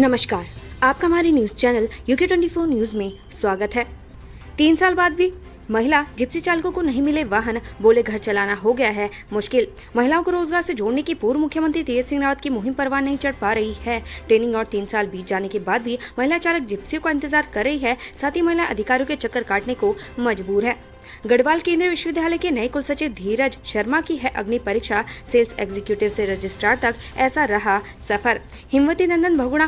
नमस्कार, आपका हमारे न्यूज चैनल UK24 न्यूज में स्वागत है। 3 साल बाद भी महिला जिप्सी चालकों को नहीं मिले वाहन, बोले घर चलाना हो गया है मुश्किल। महिलाओं को रोजगार से जोड़ने की पूर्व मुख्यमंत्री तीरथ सिंह रावत की मुहिम परवान नहीं चढ़ पा रही है। ट्रेनिंग और 3 साल बीत जाने के बाद भी महिला चालक जिप्सियों का इंतजार कर रही है, साथ ही महिला अधिकारियों के चक्कर काटने को मजबूर है। गढ़वाल केंद्रीय विश्वविद्यालय के नए कुलसचिव धीरज शर्मा की है अग्नि परीक्षा, सेल्स एग्जीक्यूटिव से रजिस्ट्रार तक ऐसा रहा सफर। हिमवती नंदन बहुगुणा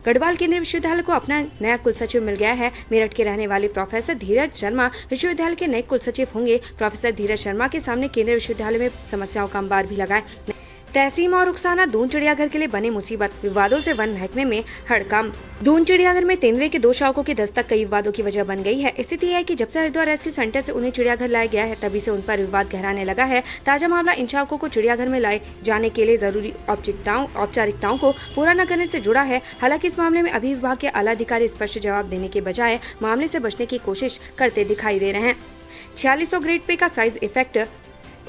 गढ़वाल केंद्रीय विश्वविद्यालय को अपना नया कुलसचिव मिल गया है। मेरठ के रहने वाले प्रोफेसर धीरज शर्मा विश्वविद्यालय के नए कुलसचिव होंगे। प्रोफेसर धीरज शर्मा के सामने केंद्रीय विश्वविद्यालय में समस्याओं का अंबार भी लगा है। तहसीम और रुखसाना दून चिड़ियाघर के लिए बने मुसीबत, विवादों से वन महकमे में हड़कंप। दून चिड़ियाघर में तेंदुए के 2 शावकों की दस्तक कई विवादों की वजह बन गई है। स्थिति है कि जब से हरिद्वार रेस्क्यू सेंटर से उन्हें चिड़ियाघर लाया गया है, तभी से उन पर विवाद गहराने लगा है। ताजा मामला इन शावकों को चिड़ियाघर में लाए जाने के लिए जरूरी औपचारिकताओं को पूरा न करने से जुड़ा है। हालांकि इस मामले में अभी विभाग के आला अधिकारी स्पष्ट जवाब देने के बजाय मामले से बचने की कोशिश करते दिखाई दे रहे हैं। 4600 ग्रेड पे का साइज इफेक्ट,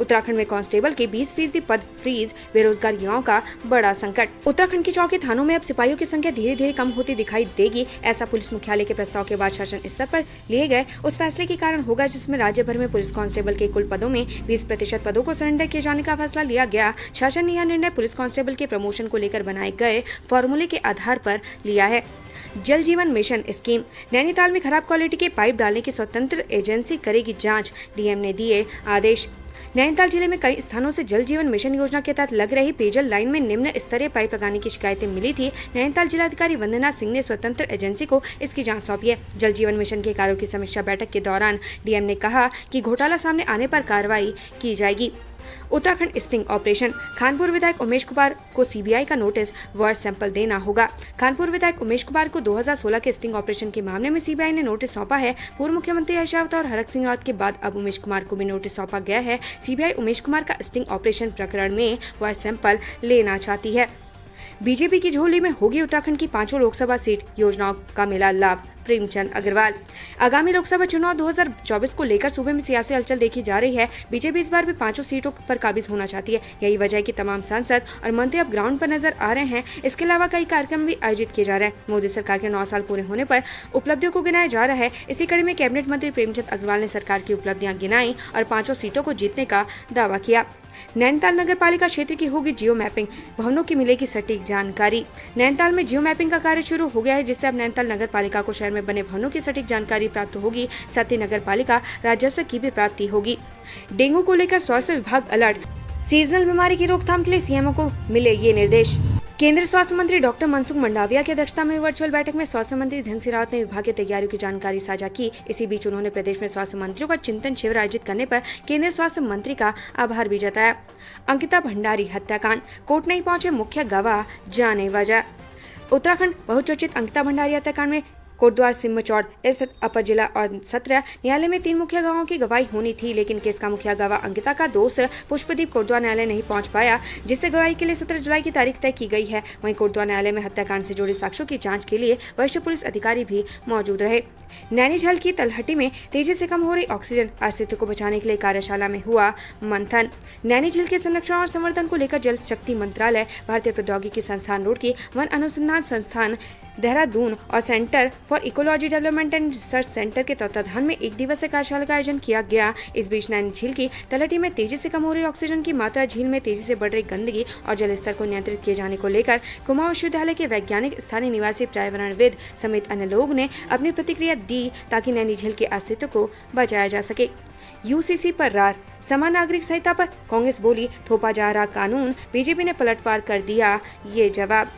उत्तराखंड में कांस्टेबल के 20% पद फ्रीज, बेरोजगार युवाओं का बड़ा संकट। उत्तराखंड के चौकी थानों में अब सिपाहियों की संख्या धीरे धीरे कम होती दिखाई देगी। ऐसा पुलिस मुख्यालय के प्रस्ताव के बाद शासन स्तर पर लिए गए उस फैसले के कारण होगा, जिसमें राज्य भर में पुलिस कांस्टेबल के कुल पदों में 20% पदों को सरेंडर किए जाने का फैसला लिया गया। शासन ने यह निर्णय पुलिस कांस्टेबल के प्रमोशन को लेकर बनाए गए फॉर्मूले के आधार पर लिया है। जल जीवन मिशन स्कीम, नैनीताल में खराब क्वालिटी के पाइप डालने की स्वतंत्र एजेंसी करेगी जांच, डीएम ने दिए आदेश। नैनीताल जिले में कई स्थानों से जल जीवन मिशन योजना के तहत लग रही पेयजल लाइन में निम्न स्तरीय पाइप लगाने की शिकायतें मिली थी। नैनीताल जिलाधिकारी वंदना सिंह ने स्वतंत्र एजेंसी को इसकी जांच सौंपी है। जल जीवन मिशन के कार्यों की समीक्षा बैठक के दौरान डीएम ने कहा कि घोटाला सामने आने पर कार्रवाई की जाएगी। उत्तराखंड स्टिंग ऑपरेशन, खानपुर विधायक उमेश कुमार को सीबीआई का नोटिस, वॉइस सैंपल देना होगा। खानपुर विधायक उमेश कुमार को 2016 के स्टिंग ऑपरेशन के मामले में सीबीआई ने नोटिस सौंपा है। पूर्व मुख्यमंत्री हरीश रावत और हरक सिंह रावत के बाद अब उमेश कुमार को भी नोटिस सौंपा गया है। सीबीआई उमेश कुमार का स्टिंग ऑपरेशन प्रकरण में वॉइस सैंपल लेना चाहती है। बीजेपी की झोली में होगी उत्तराखंड की 5 लोकसभा सीट, योजनाओं का मिला लाभ, प्रेमचंद अग्रवाल। आगामी लोकसभा चुनाव 2024 को लेकर सूबे में सियासी हलचल देखी जा रही है। बीजेपी इस बार भी 5 सीटों पर काबिज होना चाहती है। यही वजह है कि तमाम सांसद और मंत्री अब ग्राउंड पर नजर आ रहे हैं। इसके अलावा कई कार्यक्रम भी आयोजित किए जा रहे हैं। मोदी सरकार के 9 साल पूरे होने पर उपलब्धियों को गिनाया जा रहा है। इसी कड़ी में कैबिनेट मंत्री प्रेमचंद अग्रवाल ने सरकार की उपलब्धियां गिनाई और 5 सीटों को जीतने का दावा किया। नैनीताल नगर पालिका क्षेत्र की होगी जियो मैपिंग, भवनों की मिलेगी सटीक जानकारी। नैनीताल में जियो मैपिंग का कार्य शुरू हो गया है, जिससे अब नैनीताल नगर पालिका को शहर में बने भवनों की सटीक जानकारी प्राप्त होगी। साथ ही नगर पालिका राजस्व की भी प्राप्ति होगी। डेंगू को लेकर स्वास्थ्य विभाग अलर्ट, सीजनल बीमारी की रोकथाम के लिए सीएमओ को मिले ये निर्देश। केंद्रीय स्वास्थ्य मंत्री डॉक्टर मनसुख मंडाविया की अध्यक्षता में वर्चुअल बैठक में स्वास्थ्य मंत्री धन सिंह रावत ने विभाग की तैयारियों की जानकारी साझा की। इसी बीच उन्होंने प्रदेश में स्वास्थ्य मंत्रियों का चिंतन शिविर आयोजित करने पर केंद्रीय स्वास्थ्य मंत्री का आभार भी जताया। अंकिता भंडारी हत्याकांड, कोर्ट नहीं पहुंचे मुख्य गवाह, जाने वजह। उत्तराखंड बहुचर्चित अंकिता भंडारी हत्याकांड में कोटद्वार सिम्मचौड़ स्थित अपर जिला और सत्र न्यायालय में 3 मुख्य गवाहों की गवाही होनी थी, लेकिन केस का मुख्य गवाह अंकिता का दोस्त पुष्पदीप कोटद्वार न्यायालय नहीं पहुंच पाया, जिससे गवाही के लिए 17 जुलाई की तारीख तय की गई है। वहीं कोटद्वार न्यायालय में हत्याकांड से जुड़े साक्ष्यों की जांच के लिए वरिष्ठ पुलिस अधिकारी भी मौजूद रहे। नैनीझील की तलहटी में तेजी से कम हो रही ऑक्सीजन, अस्तित्व को बचाने के लिए कार्यशाला में हुआ मंथन। नैनीझील के संरक्षण और संवर्धन को लेकर जल शक्ति मंत्रालय, भारतीय प्रौद्योगिकी संस्थान रुड़की, वन अनुसंधान संस्थान देहरादून और centre for ecology development and research centre के तत्वाधान में 1 दिवसीय कार्यशाला का आयोजन किया गया। इस बीच नैनी झील की तलहटी में तेजी से कम हो रही ऑक्सीजन की मात्रा, झील में तेजी से बढ़ रही गंदगी और जल स्तर को नियंत्रित किए जाने को लेकर कुमाऊं विश्वविद्यालय के वैज्ञानिक, स्थानीय निवासी, पर्यावरणविद समेत अन्य लोग ने अपनी प्रतिक्रिया दी, ताकि नैनी झील के अस्तित्व को बचाया जा सके। यूसीसी पर रार, समान नागरिक संहिता पर कांग्रेस बोली थोपा जा रहा कानून, बीजेपी ने पलटवार कर दिया ये जवाब।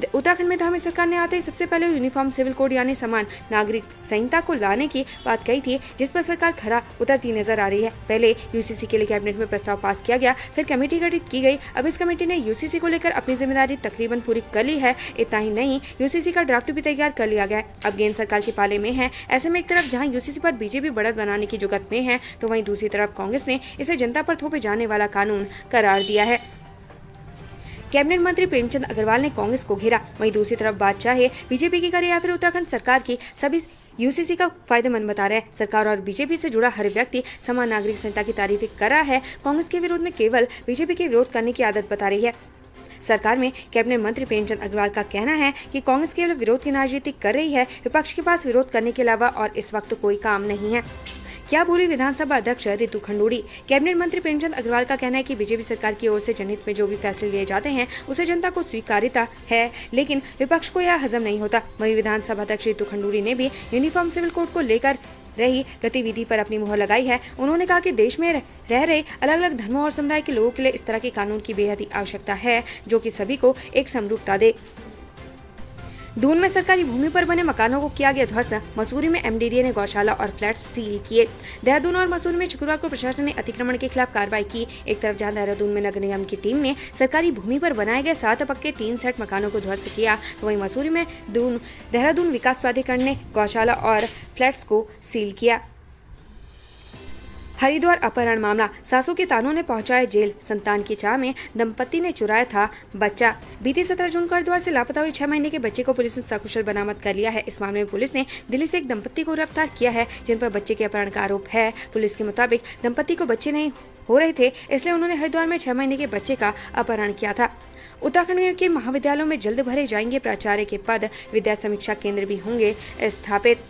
उत्तराखंड में धामी सरकार ने आते ही सबसे पहले यूनिफॉर्म सिविल कोड यानी समान नागरिक संहिता को लाने की बात कही थी, जिस पर सरकार खरा उतरती नजर आ रही है। पहले यूसीसी के लिए कैबिनेट में प्रस्ताव पास किया गया, फिर कमेटी गठित की गई। अब इस कमेटी ने यूसीसी को लेकर अपनी जिम्मेदारी तकरीबन पूरी कर ली है। इतना ही नहीं, यूसीसी का ड्राफ्ट भी तैयार कर लिया गया है। अब गेंद सरकार के पाले में है। ऐसे में एक तरफ जहां यूसीसी पर बीजेपी बढ़त बनाने की जुगत में है, तो वहीं दूसरी तरफ कांग्रेस ने इसे जनता पर थोपे जाने वाला कानून करार दिया है। कैबिनेट मंत्री प्रेमचंद अग्रवाल ने कांग्रेस को घेरा, वहीं दूसरी तरफ बात चाहे बीजेपी की करे या फिर उत्तराखंड सरकार की, सभी यूसीसी का फायदेमंद बता रहे हैं। सरकार और बीजेपी से जुड़ा हर व्यक्ति समान नागरिक संहिता की तारीफ कर रहा है। कांग्रेस के विरोध में केवल बीजेपी के विरोध करने की आदत बता रही है। सरकार में कैबिनेट मंत्री प्रेमचंद अग्रवाल का कहना है कि कांग्रेस केवल विरोध की राजनीति कर रही है, विपक्ष के पास विरोध करने के अलावा और इस वक्त कोई काम नहीं है। क्या बोली विधानसभा अध्यक्ष रितु खंडूड़ी। कैबिनेट मंत्री प्रेमचंद अग्रवाल का कहना है कि बीजेपी सरकार की ओर से जनहित में जो भी फैसले लिए जाते हैं उसे जनता को स्वीकार्यता है, लेकिन विपक्ष को यह हजम नहीं होता। वहीं विधानसभा अध्यक्ष रितु खंडूड़ी ने भी यूनिफॉर्म सिविल कोड को लेकर रही गतिविधि पर अपनी मुहर लगाई है। उन्होंने कहा कि देश में रह रहे अलग अलग धर्मों और समुदाय के लोगों के लिए इस तरह के कानून की बेहद ही आवश्यकता है जो कि सभी को एक समरूपता दे। दून में सरकारी भूमि पर बने मकानों को किया गया ध्वस्त। मसूरी में एमडीडीए ने गौशाला और फ्लैट सील किए। देहरादून और मसूरी में शुक्रवार को प्रशासन ने अतिक्रमण के खिलाफ कार्रवाई की। एक तरफ जहां देहरादून में नगर निगम की टीम ने सरकारी भूमि पर बनाए गए 7 पक्के टीन सेट मकानों को ध्वस्त किया, तो वहीं मसूरी में देहरादून विकास प्राधिकरण ने गौशाला और फ्लैट्स को सील किया। हरिद्वार अपहरण मामला, सासू के तानों ने पहुंचाया जेल। संतान की चाह में दंपति ने चुराया था बच्चा। बीते 17 जून को हरिद्वार से लापता हुए 6 महीने के बच्चे को पुलिस ने सकुशल बरामद कर लिया है। इस मामले में पुलिस ने दिल्ली से एक दंपति को गिरफ्तार किया है जिन पर बच्चे के अपहरण का आरोप है। पुलिस के मुताबिक दंपति को बच्चे नहीं हो रहे थे, इसलिए उन्होंने हरिद्वार में 6 महीने के बच्चे का अपहरण किया था। उत्तराखंड के महाविद्यालयों में जल्द भरे जाएंगे प्राचार्य के पद। विद्या समीक्षा केंद्र भी होंगे स्थापित।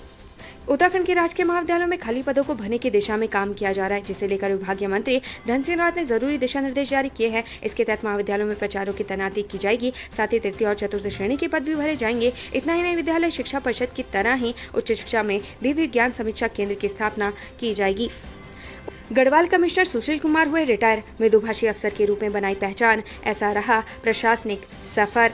उत्तराखंड के राजकीय महाविद्यालयों में खाली पदों को भरने की दिशा में काम किया जा रहा है, जिसे लेकर विभागीय मंत्री धन सिंह रावत ने जरूरी दिशा निर्देश जारी किए हैं। इसके तहत महाविद्यालयों में प्राचार्यों की तैनाती की जाएगी, साथ ही तृतीय और चतुर्थ श्रेणी के पद भी भरे जाएंगे। इतना ही नहीं, विद्यालय शिक्षा परिषद की तरह ही उच्च शिक्षा में भी विज्ञान समीक्षा केंद्र की स्थापना की जाएगी। गढ़वाल कमिश्नर सुशील कुमार हुए रिटायर। मृदुभाषी अफसर के रूप में बनाई पहचान, ऐसा रहा प्रशासनिक सफर।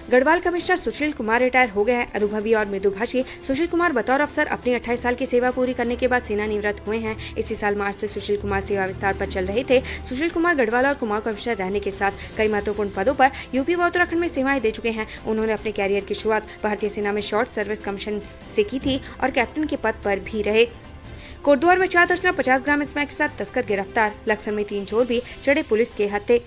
गढ़वाल कमिश्नर सुशील कुमार रिटायर हो गए हैं। अनुभवी और मृदुभाषी सुशील कुमार बतौर अफसर अपनी 28 साल की सेवा पूरी करने के बाद सेवानिवृत्त हुए हैं। इसी साल मार्च से सुशील कुमार सेवा विस्तार पर चल रहे थे। सुशील कुमार गढ़वाल और कुमाऊं कमिश्नर रहने के साथ कई महत्वपूर्ण पदों पर यूपी व उत्तराखंड में सेवाएं दे चुके हैं। उन्होंने अपने कैरियर की शुरुआत भारतीय सेना में शॉर्ट सर्विस कमीशन से की थी और कैप्टन के पद पर भी रहे। कोटद्वार में 4.50 ग्राम स्मैक के साथ तस्कर गिरफ्तार। लक्सर में 3 चोर भी चढ़े पुलिस के हत्थे।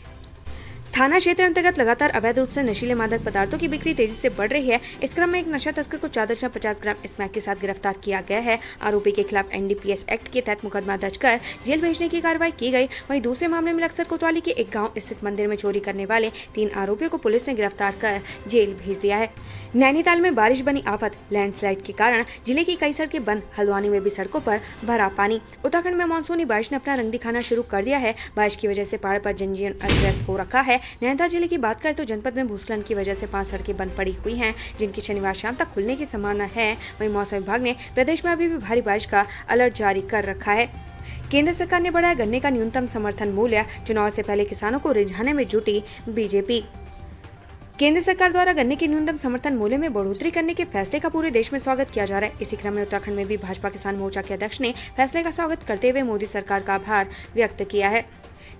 थाना क्षेत्र अंतर्गत लगातार अवैध रूप से नशीले मादक पदार्थों की बिक्री तेजी से बढ़ रही है। इस क्रम में एक नशा तस्कर को 4.50 ग्राम स्मैक के साथ गिरफ्तार किया गया है। आरोपी के खिलाफ एनडीपीएस एक्ट के तहत मुकदमा दर्ज कर जेल भेजने की कार्रवाई की गई। वहीं दूसरे मामले में लक्सर कोतवाली के एक गांव स्थित मंदिर में चोरी करने वाले 3 आरोपियों को पुलिस ने गिरफ्तार कर जेल भेज दिया है। नैनीताल में बारिश बनी आफत। लैंडस्लाइड के कारण जिले की कई सड़कें बंद। हल्द्वानी में भी सड़कों पर भरा पानी। उत्तराखंड में मानसूनी बारिश ने अपना रंग दिखाना शुरू कर दिया है। बारिश की वजह से पहाड़ पर जनजीवन अस्त व्यस्त हो रखा है। नैनीताल जिले की बात करें तो जनपद में भूस्खलन की वजह से 5 सड़कें बंद पड़ी हुई हैं, जिनकी शनिवार शाम तक खुलने की संभावना है। वहीं मौसम विभाग ने प्रदेश में अभी भी भारी बारिश का अलर्ट जारी कर रखा है। केंद्र सरकार ने बढ़ाया गन्ने का न्यूनतम समर्थन मूल्य। चुनाव से पहले किसानों को रिझाने में जुटी बीजेपी। केंद्र सरकार द्वारा गन्ने के न्यूनतम समर्थन मूल्य में बढ़ोतरी करने के फैसले का पूरे देश में स्वागत किया जा रहा है। इसी क्रम में उत्तराखंड में भी भाजपा किसान मोर्चा के अध्यक्ष ने फैसले का स्वागत करते हुए मोदी सरकार का आभार व्यक्त किया है।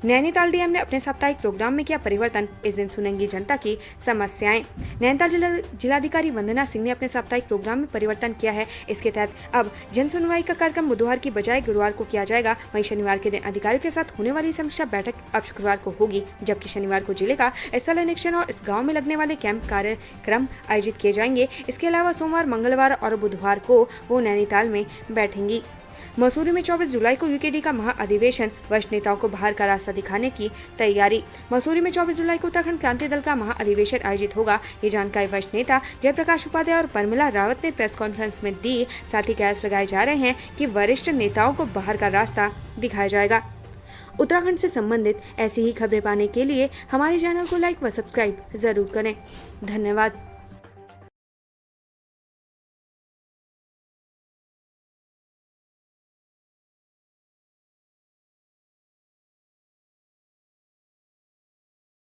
नैनीताल डीएम ने अपने साप्ताहिक प्रोग्राम में किया परिवर्तन। इस दिन सुनेंगी जनता की समस्याएं। नैनीताल जिलाधिकारी वंदना सिंह ने अपने साप्ताहिक प्रोग्राम में परिवर्तन किया है। इसके तहत अब जन सुनवाई का कार्यक्रम बुधवार की बजाय गुरुवार को किया जाएगा। वहीं शनिवार के दिन अधिकारियों के साथ होने वाली समीक्षा बैठक अब शुक्रवार को होगी, जबकि शनिवार को जिले का स्थल निरीक्षण और इस गाँव में लगने वाले कैंप कार्यक्रम आयोजित किए जाएंगे। इसके अलावा सोमवार, मंगलवार और बुधवार को वो नैनीताल में बैठेंगी। मसूरी में 24 जुलाई को यूकेडी का महाअधिवेशन। वरिष्ठ नेताओं को बाहर का रास्ता दिखाने की तैयारी। मसूरी में 24 जुलाई को उत्तराखंड क्रांति दल का महाअधिवेशन आयोजित होगा। ये जानकारी वरिष्ठ नेता जयप्रकाश उपाध्याय और परमिला रावत ने प्रेस कॉन्फ्रेंस में दी। साथ ही कयास लगाए जा रहे हैं कि वरिष्ठ नेताओं को बाहर का रास्ता दिखाया जाएगा। उत्तराखंड से संबंधित ऐसी ही खबरें पाने के लिए हमारे चैनल को लाइक व सब्सक्राइब जरूर करें। धन्यवाद।